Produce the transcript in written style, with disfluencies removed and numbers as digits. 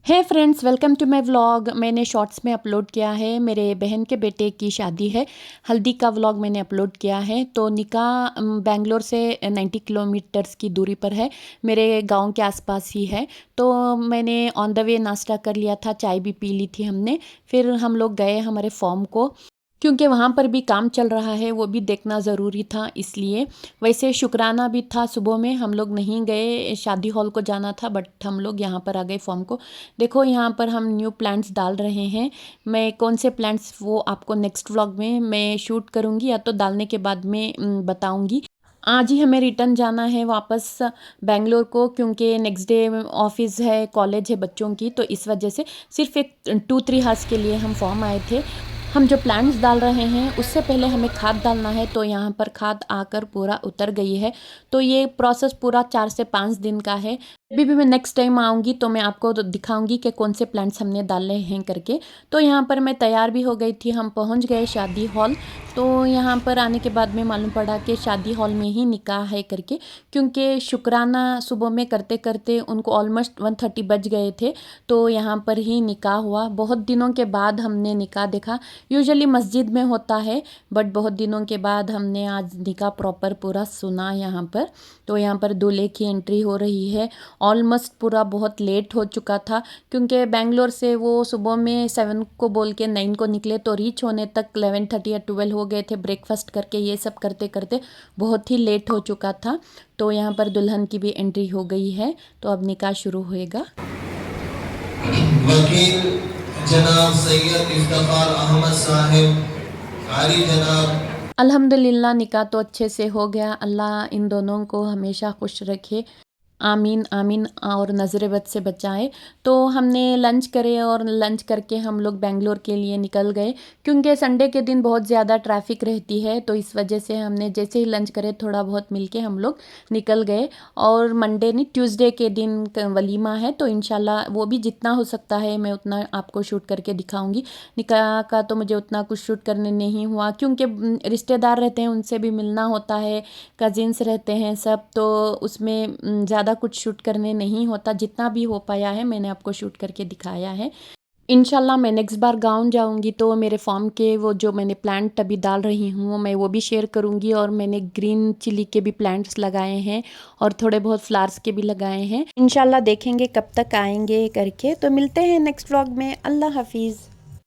Hey friends, welcome to my vlog. मैंने shorts में upload किया है, मेरे बहन के बेटे की शादी है। हल्दी का व्लॉग मैंने अपलोड किया है। तो निकाह बेंगलोर से 90 किलोमीटर्स की दूरी पर है, मेरे गांव के आसपास ही है। तो मैंने ऑन द वे नाश्ता कर लिया था, चाय भी पी ली थी हमने। फिर हम लोग गए हमारे फॉर्म को, क्योंकि वहाँ पर भी काम चल रहा है, वो भी देखना ज़रूरी था इसलिए। वैसे शुक्राना भी था, सुबह में हम लोग नहीं गए, शादी हॉल को जाना था, बट हम लोग यहाँ पर आ गए फॉर्म को। देखो यहाँ पर हम न्यू प्लांट्स डाल रहे हैं। मैं कौन से प्लांट्स वो आपको नेक्स्ट व्लॉग में मैं शूट करूँगी, या तो डालने के बाद में बताऊँगी। आज ही हमें रिटर्न जाना है वापस बेंगलोर को, क्योंकि नेक्स्ट डे ऑफिस है, कॉलेज है बच्चों की। तो इस वजह से सिर्फ एक 2-3 हार्स के लिए हम फॉर्म आए थे। हम जो प्लांट्स डाल रहे हैं उससे पहले हमें खाद डालना है, तो यहाँ पर खाद आकर पूरा उतर गई है। तो ये प्रोसेस पूरा 4 से 5 दिन का है। अभी भी मैं नेक्स्ट टाइम आऊँगी तो मैं आपको तो दिखाऊंगी कि कौन से प्लांट्स हमने डाले हैं करके। तो यहाँ पर मैं तैयार भी हो गई थी, हम पहुँच गए शादी हॉल। तो यहाँ पर आने के बाद में मालूम पड़ा कि शादी हॉल में ही निकाह है करके, क्योंकि शुक्राना सुबह में करते करते उनको ऑलमोस्ट 1:30 बज गए थे। तो यहाँ पर ही निकाह हुआ। बहुत दिनों के बाद हमने निकाह देखा। यूजुअली मस्जिद में होता है, बट बहुत दिनों के बाद हमने आज निकाह प्रॉपर पूरा सुना यहाँ पर। तो यहाँ पर दूल्हे की एंट्री हो रही है। ऑलमोस्ट पूरा बहुत लेट हो चुका था, क्योंकि बेंगलोर से वो सुबह में 7 को बोल के 9 को निकले, तो रीच होने तक 11:30 या 12 हो गए थे। ब्रेकफास्ट करके ये सब करते करते बहुत ही लेट हो चुका था। तो यहाँ पर दुल्हन की भी एंट्री हो गई है, तो अब निकाह शुरू होएगा। वकील जनाब सैयद इफ्तिखार अहमद साहिब, कारी जनाब। अल्हम्दुलिल्लाह निकाह तो अच्छे से हो गया। अल्लाह इन दोनों को हमेशा खुश रखे, आमीन आमीन, और नज़र बद से बचाए। तो हमने लंच करे और लंच करके हम लोग बेंगलोर के लिए निकल गए, क्योंकि संडे के दिन बहुत ज़्यादा ट्रैफिक रहती है। तो इस वजह से हमने जैसे ही लंच करे थोड़ा बहुत मिलके हम लोग निकल गए। और मंडे नहीं, ट्यूसडे के दिन वलीमा है, तो इंशाल्लाह वो भी जितना हो सकता है मैं उतना आपको शूट करके दिखाऊंगी। निकाह का तो मुझे उतना कुछ शूट करने नहीं हुआ, क्योंकि रिश्तेदार रहते हैं, उनसे भी मिलना होता है, कजिन्स रहते हैं सब, तो उसमें ज़्यादा कुछ शूट करने नहीं होता। जितना भी हो पाया है मैंने आपको शूट करके दिखाया है। इंशाल्लाह मैं नेक्स्ट बार गाँव जाऊंगी तो मेरे फार्म के वो जो मैंने प्लांट अभी डाल रही हूँ मैं वो भी शेयर करूंगी। और मैंने ग्रीन चिली के भी प्लांट्स लगाए हैं और थोड़े बहुत फ्लावर्स के भी लगाए हैं। इंशाल्लाह देखेंगे कब तक आएंगे करके। तो मिलते हैं नेक्स्ट व्लॉग में। अल्लाह हाफिज़।